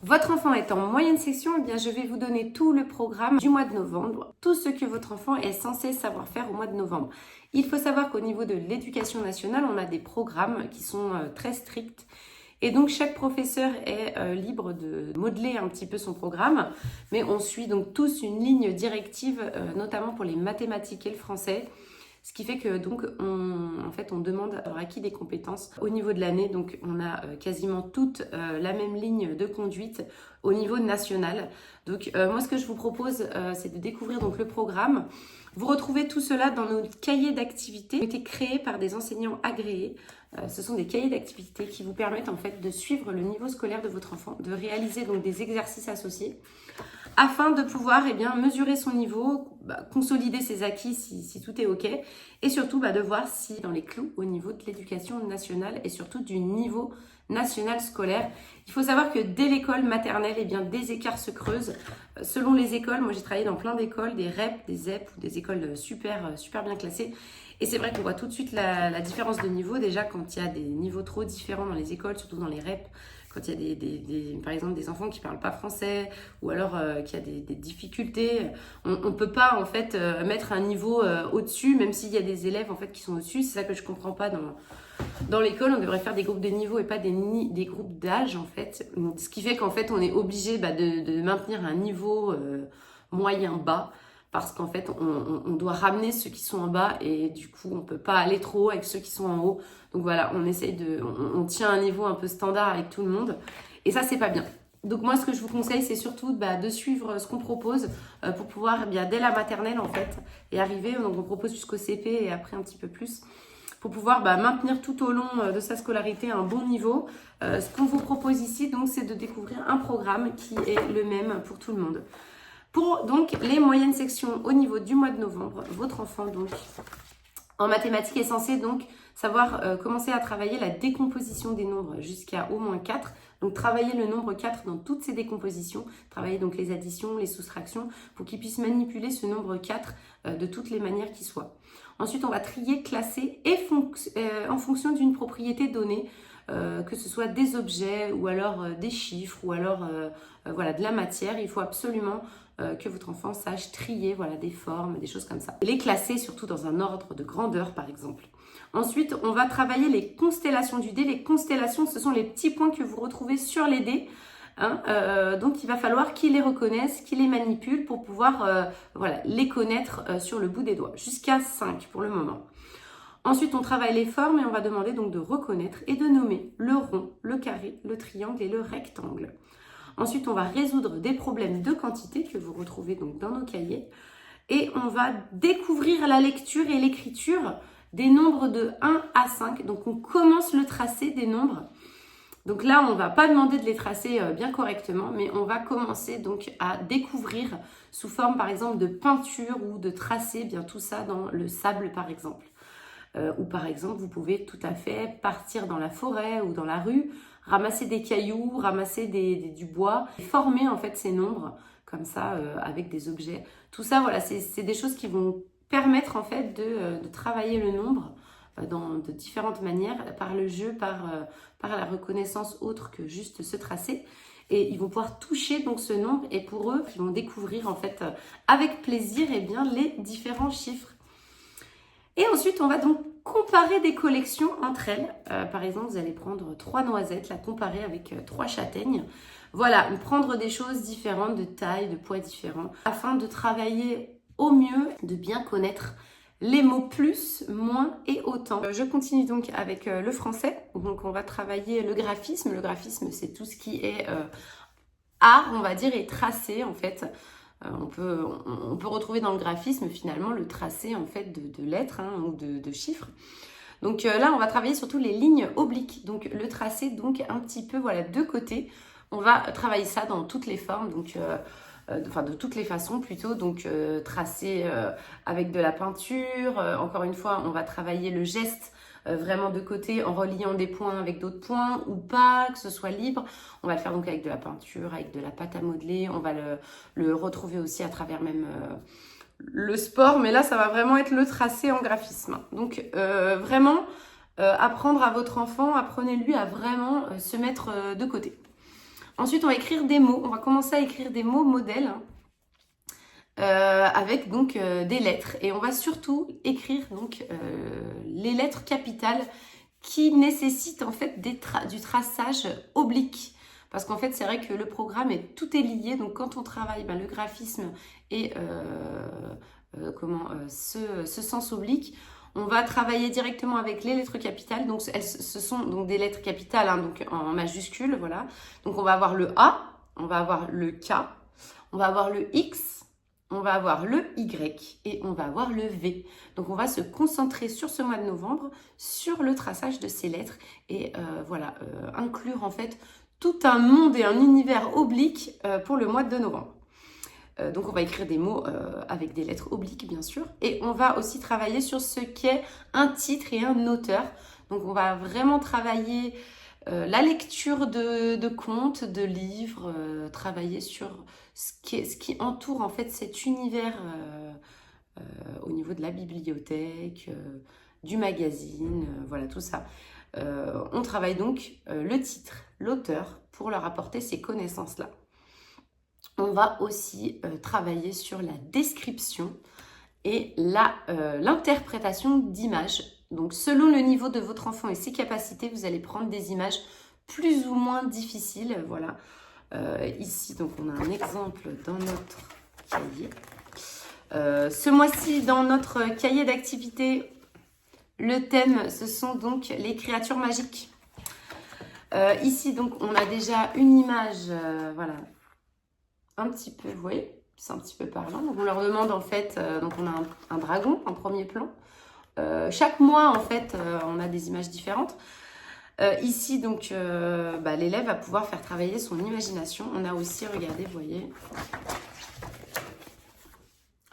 Votre enfant est en moyenne section, eh bien je vais vous donner tout le programme du mois de novembre, tout ce que votre enfant est censé savoir faire au mois de novembre. Il faut savoir qu'au niveau de l'éducation nationale, on a des programmes qui sont très stricts. Et donc chaque professeur est libre de modeler un petit peu son programme, mais on suit donc tous une ligne directive, notamment pour les mathématiques et le français. Ce qui fait que donc on demande avoir acquis des compétences au niveau de l'année. Donc on a quasiment toute la même ligne de conduite au niveau national. Donc moi ce que je vous propose c'est de découvrir donc le programme. Vous retrouvez tout cela dans nos cahiers d'activités qui ont été créés par des enseignants agréés. Ce sont des cahiers d'activités qui vous permettent en fait de suivre le niveau scolaire de votre enfant, de réaliser donc des exercices associés afin de pouvoir mesurer son niveau, consolider ses acquis si tout est OK et surtout de voir si dans les clous au niveau de l'éducation nationale et surtout du niveau national scolaire. Il faut savoir que dès l'école maternelle, des écarts se creusent. Selon les écoles, moi j'ai travaillé dans plein d'écoles, des REP, des ZEP ou des écoles super bien classées. Et c'est vrai qu'on voit tout de suite la différence de niveau. Déjà, quand il y a des niveaux trop différents dans les écoles, surtout dans les REP, quand il y a par exemple des enfants qui ne parlent pas français ou alors qu'il y a des difficultés, on ne peut pas en fait mettre un niveau au-dessus, même s'il y a des élèves en fait qui sont au-dessus. C'est ça que je ne comprends pas dans l'école. On devrait faire des groupes de niveau et pas des groupes d'âge en fait. Ce qui fait qu'en fait on est obligé de maintenir un niveau moyen bas. Parce qu'en fait, on doit ramener ceux qui sont en bas et du coup, on ne peut pas aller trop haut avec ceux qui sont en haut. Donc voilà, on tient un niveau un peu standard avec tout le monde. Et ça, c'est pas bien. Donc moi, ce que je vous conseille, c'est surtout de suivre ce qu'on propose pour pouvoir, dès la maternelle en fait, et arriver. Donc on propose jusqu'au CP et après un petit peu plus. Pour pouvoir maintenir tout au long de sa scolarité un bon niveau. Ce qu'on vous propose ici, donc, c'est de découvrir un programme qui est le même pour tout le monde. Pour donc les moyennes sections au niveau du mois de novembre, votre enfant donc en mathématiques est censé donc savoir commencer à travailler la décomposition des nombres jusqu'à au moins 4. Donc travailler le nombre 4 dans toutes ses décompositions, travailler donc les additions, les soustractions pour qu'il puisse manipuler ce nombre 4 de toutes les manières qui soient. Ensuite, on va trier, classer et en fonction d'une propriété donnée. Que ce soit des objets ou alors des chiffres ou alors de la matière, il faut absolument que votre enfant sache trier des formes, des choses comme ça. Les classer surtout dans un ordre de grandeur par exemple. Ensuite, on va travailler les constellations du dé. Les constellations, ce sont les petits points que vous retrouvez sur les dés. Donc il va falloir qu'il les reconnaisse, qu'il les manipule pour pouvoir les connaître sur le bout des doigts. Jusqu'à 5 pour le moment. Ensuite, on travaille les formes et on va demander donc de reconnaître et de nommer le rond, le carré, le triangle et le rectangle. Ensuite, on va résoudre des problèmes de quantité que vous retrouvez donc dans nos cahiers. Et on va découvrir la lecture et l'écriture des nombres de 1 à 5. Donc, on commence le tracé des nombres. Donc là, on ne va pas demander de les tracer bien correctement, mais on va commencer donc à découvrir sous forme par exemple de peinture ou de tracé tout ça dans le sable par exemple. Ou par exemple, vous pouvez tout à fait partir dans la forêt ou dans la rue, ramasser des cailloux, ramasser du bois, et former en fait ces nombres comme ça avec des objets. Tout ça, c'est des choses qui vont permettre en fait de travailler le nombre de différentes manières, par le jeu, par la reconnaissance autre que juste se tracer. Et ils vont pouvoir toucher donc ce nombre et pour eux, ils vont découvrir en fait avec plaisir les différents chiffres. Et ensuite, on va donc comparer des collections entre elles. Par exemple, vous allez prendre 3 noisettes, la comparer avec 3 châtaignes. Voilà, prendre des choses différentes, de taille, de poids différents, afin de travailler au mieux, de bien connaître les mots plus, moins et autant. Je continue donc avec le français. Donc, on va travailler le graphisme. Le graphisme, c'est tout ce qui est art, on va dire, et tracé en fait. On peut retrouver dans le graphisme finalement le tracé en fait de lettres ou de chiffres. Donc là, on va travailler surtout les lignes obliques. Donc le tracé, donc un petit peu de côté. On va travailler ça dans toutes les formes, donc de toutes les façons plutôt. Donc tracé avec de la peinture. Encore une fois, on va travailler le geste vraiment de côté en reliant des points avec d'autres points ou pas, que ce soit libre. On va le faire donc avec de la peinture, avec de la pâte à modeler. On va le retrouver aussi à travers même le sport, mais là ça va vraiment être le tracé en graphisme. Donc vraiment apprendre à votre enfant, apprenez-lui à vraiment se mettre de côté. Ensuite, on va écrire des mots. On va commencer à écrire des mots modèles avec donc des lettres. Et on va surtout écrire donc les lettres capitales qui nécessitent en fait du traçage oblique. Parce qu'en fait, c'est vrai que le programme, tout est lié. Donc, quand on travaille le graphisme et ce sens oblique, on va travailler directement avec les lettres capitales. Donc, ce sont donc des lettres capitales, hein, donc en majuscule, voilà. Donc, on va avoir le A, on va avoir le K, on va avoir le X, on va avoir le Y et on va avoir le V. Donc, on va se concentrer sur ce mois de novembre, sur le traçage de ces lettres et inclure en fait tout un monde et un univers oblique pour le mois de novembre. Donc, on va écrire des mots avec des lettres obliques, bien sûr. Et on va aussi travailler sur ce qu'est un titre et un auteur. Donc, on va vraiment travailler la lecture de contes, de livres, travailler sur ce qui entoure en fait cet univers au niveau de la bibliothèque, du magazine, voilà tout ça. On travaille donc le titre, l'auteur, pour leur apporter ces connaissances-là. On va aussi travailler sur la description et l'interprétation d'images. Donc, selon le niveau de votre enfant et ses capacités, vous allez prendre des images plus ou moins difficiles. Voilà. Ici, donc, on a un exemple dans notre cahier. Ce mois-ci, dans notre cahier d'activité, le thème, ce sont donc les créatures magiques. Ici, donc, on a déjà une image, voilà, un petit peu, vous voyez, c'est un petit peu parlant. Donc, on leur demande, en fait, donc on a un dragon en premier plan. Chaque mois, en fait, on a des images différentes. Ici, donc, l'élève va pouvoir faire travailler son imagination. On a aussi, regardez, vous voyez.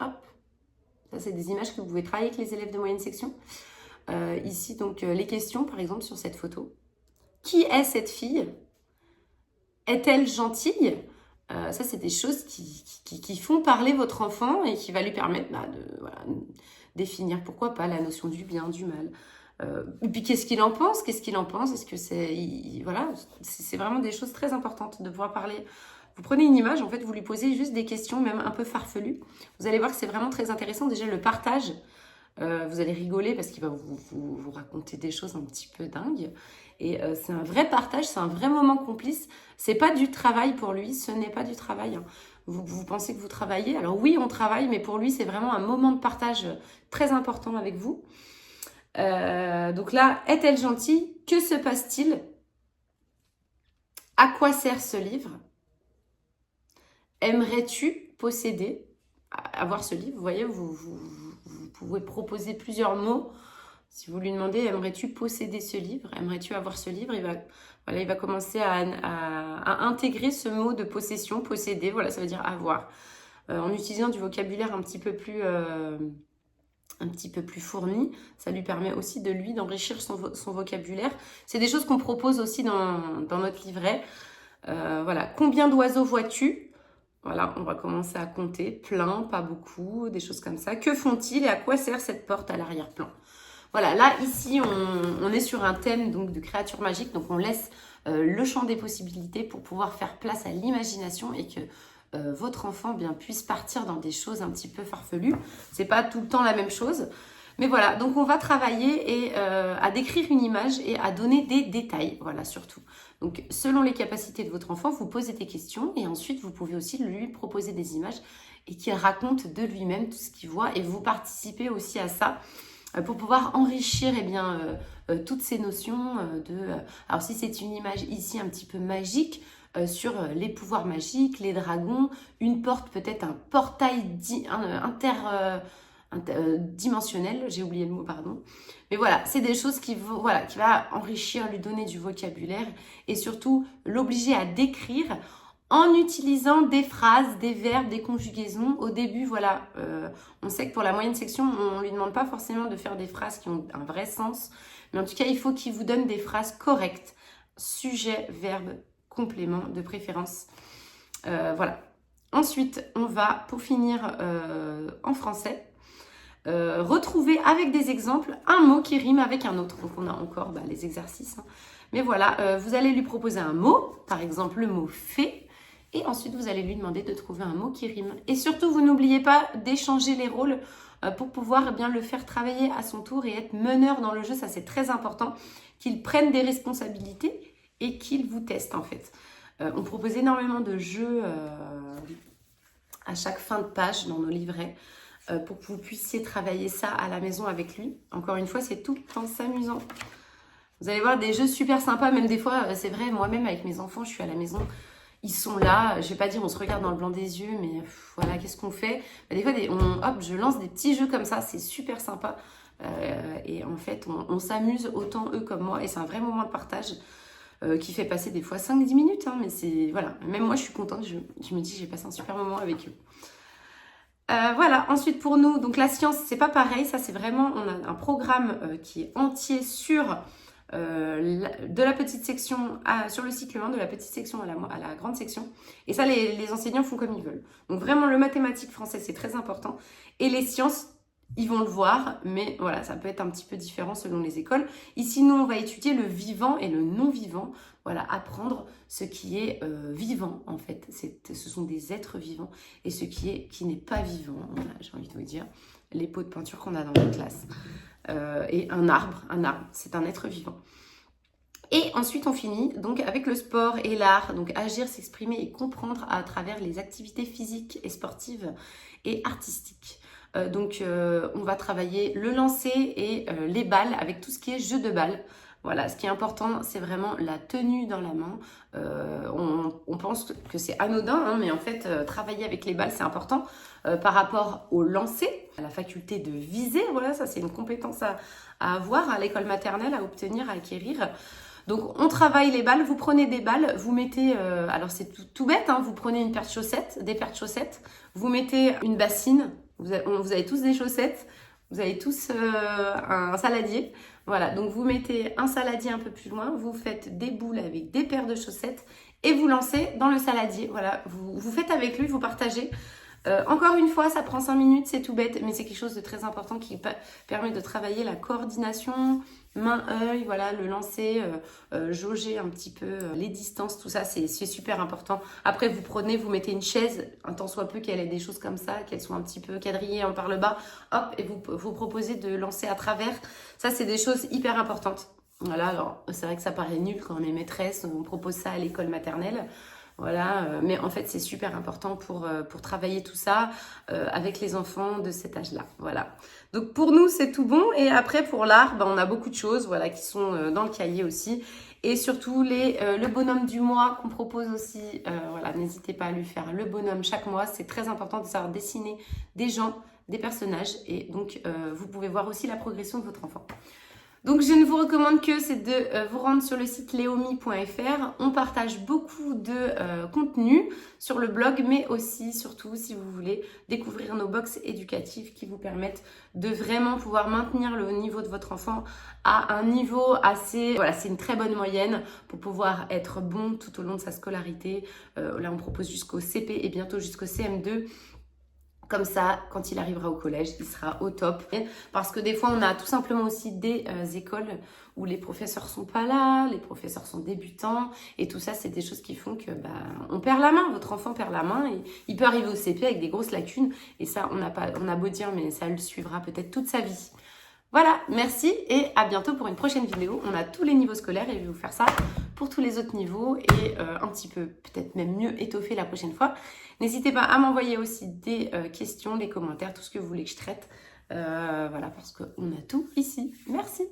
Hop. Ça, c'est des images que vous pouvez travailler avec les élèves de moyenne section. Ici, donc, les questions, par exemple, sur cette photo. Qui est cette fille? Est-elle gentille? Ça, c'est des choses qui font parler votre enfant et qui va lui permettre de définir, pourquoi pas, la notion du bien, du mal. Et puis, qu'est-ce qu'il en pense? Est-ce que c'est... Voilà, c'est vraiment des choses très importantes de pouvoir parler. Vous prenez une image, en fait, vous lui posez juste des questions, même un peu farfelues. Vous allez voir que c'est vraiment très intéressant. Déjà, le partage, vous allez rigoler parce qu'il va vous raconter des choses un petit peu dingues. Et c'est un vrai partage, c'est un vrai moment complice. C'est pas du travail pour lui, ce n'est pas du travail. Hein. Vous pensez que vous travaillez. Alors oui, on travaille, mais pour lui, c'est vraiment un moment de partage très important avec vous. Donc là, est-elle gentille? Que se passe-t-il? À quoi sert ce livre? Aimerais-tu posséder, avoir ce livre? Vous voyez, vous pouvez proposer plusieurs mots. Si vous lui demandez, aimerais-tu posséder ce livre? Aimerais-tu avoir ce livre? Il va commencer à intégrer ce mot de possession, posséder, voilà, ça veut dire avoir. En utilisant du vocabulaire un petit peu plus fourni, ça lui permet aussi de lui d'enrichir son vocabulaire. C'est des choses qu'on propose aussi dans notre livret. Voilà, combien d'oiseaux vois-tu? Voilà, on va commencer à compter, plein, pas beaucoup, des choses comme ça. Que font-ils et à quoi sert cette porte à l'arrière-plan? Voilà, là, ici, on est sur un thème donc, de créatures magiques. Donc, on laisse le champ des possibilités pour pouvoir faire place à l'imagination et que votre enfant puisse partir dans des choses un petit peu farfelues. C'est pas tout le temps la même chose. Mais voilà, donc on va travailler à décrire une image et à donner des détails, voilà, surtout. Donc, selon les capacités de votre enfant, vous posez des questions et ensuite, vous pouvez aussi lui proposer des images et qu'il raconte de lui-même tout ce qu'il voit et vous participez aussi à ça pour pouvoir enrichir toutes ces notions alors, si c'est une image ici un petit peu magique, sur les pouvoirs magiques, les dragons, une porte, peut-être un portail dimensionnel, j'ai oublié le mot, pardon. Mais voilà, c'est des choses qui va enrichir, lui donner du vocabulaire et surtout l'obliger à décrire en utilisant des phrases, des verbes, des conjugaisons. Au début, voilà, on sait que pour la moyenne section, on ne lui demande pas forcément de faire des phrases qui ont un vrai sens. Mais en tout cas, il faut qu'il vous donne des phrases correctes. Sujet, verbe, complément de préférence. Voilà. Ensuite, on va, pour finir, en français. retrouver avec des exemples un mot qui rime avec un autre. Donc on a encore les exercices. Hein. Mais voilà, vous allez lui proposer un mot, par exemple le mot fée, et ensuite vous allez lui demander de trouver un mot qui rime. Et surtout, vous n'oubliez pas d'échanger les rôles pour pouvoir bien le faire travailler à son tour et être meneur dans le jeu. Ça, c'est très important, qu'il prenne des responsabilités et qu'il vous teste en fait. On propose énormément de jeux à chaque fin de page dans nos livrets pour que vous puissiez travailler ça à la maison avec lui. Encore une fois, c'est tout en s'amusant. Vous allez voir des jeux super sympas, même des fois, c'est vrai, moi-même avec mes enfants, je suis à la maison, ils sont là, je vais pas dire on se regarde dans le blanc des yeux, mais voilà, qu'est-ce qu'on fait? Des fois, hop, je lance des petits jeux comme ça, c'est super sympa. Et en fait, on s'amuse autant eux comme moi, et c'est un vrai moment de partage qui fait passer des fois 5-10 minutes, hein, mais c'est, voilà, même moi je suis contente, je me dis j'ai passé un super moment avec eux. Voilà, ensuite pour nous, donc la science, c'est pas pareil, ça c'est vraiment, on a un programme qui est entier sur de la petite section sur le cycle 1, de la petite section à la grande section. Et ça, les enseignants font comme ils veulent. Donc vraiment, le mathématique français, c'est très important. Et les sciences, ils vont le voir, mais voilà, ça peut être un petit peu différent selon les écoles. Ici, nous, on va étudier le vivant et le non-vivant. Voilà, apprendre ce qui est vivant, en fait. Ce sont des êtres vivants. Et ce qui n'est pas vivant, voilà, j'ai envie de vous dire, les pots de peinture qu'on a dans notre classe. Et un arbre, c'est un être vivant. Et ensuite, on finit donc avec le sport et l'art, donc agir, s'exprimer et comprendre à travers les activités physiques et sportives et artistiques. Donc, on va travailler le lancer et les balles avec tout ce qui est jeu de balles. Voilà, ce qui est important, c'est vraiment la tenue dans la main. On pense que c'est anodin, hein, mais en fait, travailler avec les balles, c'est important par rapport au lancer, à la faculté de viser. Voilà, ça, c'est une compétence à avoir à l'école maternelle, à obtenir, à acquérir. Donc, on travaille les balles. Vous prenez des balles, vous mettez... alors, c'est tout bête, hein, vous prenez une paire de chaussettes, des paires de chaussettes. Vous mettez une bassine. Vous avez tous des chaussettes. Vous avez tous un saladier. Voilà, donc vous mettez un saladier un peu plus loin, vous faites des boules avec des paires de chaussettes et vous lancez dans le saladier. Voilà, vous faites avec lui, vous partagez. Encore une fois, ça prend 5 minutes, c'est tout bête, mais c'est quelque chose de très important qui permet de travailler la coordination, main-œil, voilà, le lancer, jauger un petit peu les distances, tout ça, c'est super important. Après, vous mettez une chaise, un tant soit peu qu'elle ait des choses comme ça, qu'elles soient un petit peu quadrillées par le bas, hop, et vous proposez de lancer à travers. Ça, c'est des choses hyper importantes. Voilà, alors c'est vrai que ça paraît nul quand on est maîtresse, on propose ça à l'école maternelle. Voilà, mais en fait, c'est super important pour travailler tout ça avec les enfants de cet âge-là. Voilà. Donc, pour nous, c'est tout bon. Et après, pour l'art, on a beaucoup de choses voilà, qui sont dans le cahier aussi. Et surtout, le bonhomme du mois qu'on propose aussi. Voilà, n'hésitez pas à lui faire le bonhomme chaque mois. C'est très important de savoir dessiner des gens, des personnages. Et donc, vous pouvez voir aussi la progression de votre enfant. Donc, je ne vous recommande que c'est de vous rendre sur le site leomi.fr. On partage beaucoup de contenu sur le blog, mais aussi, surtout, si vous voulez découvrir nos box éducatives qui vous permettent de vraiment pouvoir maintenir le niveau de votre enfant à un niveau assez... Voilà, c'est une très bonne moyenne pour pouvoir être bon tout au long de sa scolarité. Là, on propose jusqu'au CP et bientôt jusqu'au CM2. Comme ça, quand il arrivera au collège, il sera au top. Parce que des fois, on a tout simplement aussi des écoles où les professeurs sont pas là, les professeurs sont débutants. Et tout ça, c'est des choses qui font que on perd la main. Votre enfant perd la main. Et il peut arriver au CP avec des grosses lacunes. Et ça, on a beau dire, mais ça le suivra peut-être toute sa vie. Voilà, merci et à bientôt pour une prochaine vidéo. On a tous les niveaux scolaires et je vais vous faire ça pour tous les autres niveaux et un petit peu, peut-être même mieux étoffé la prochaine fois. N'hésitez pas à m'envoyer aussi des questions, des commentaires, tout ce que vous voulez que je traite. Voilà, parce qu'on a tout ici. Merci.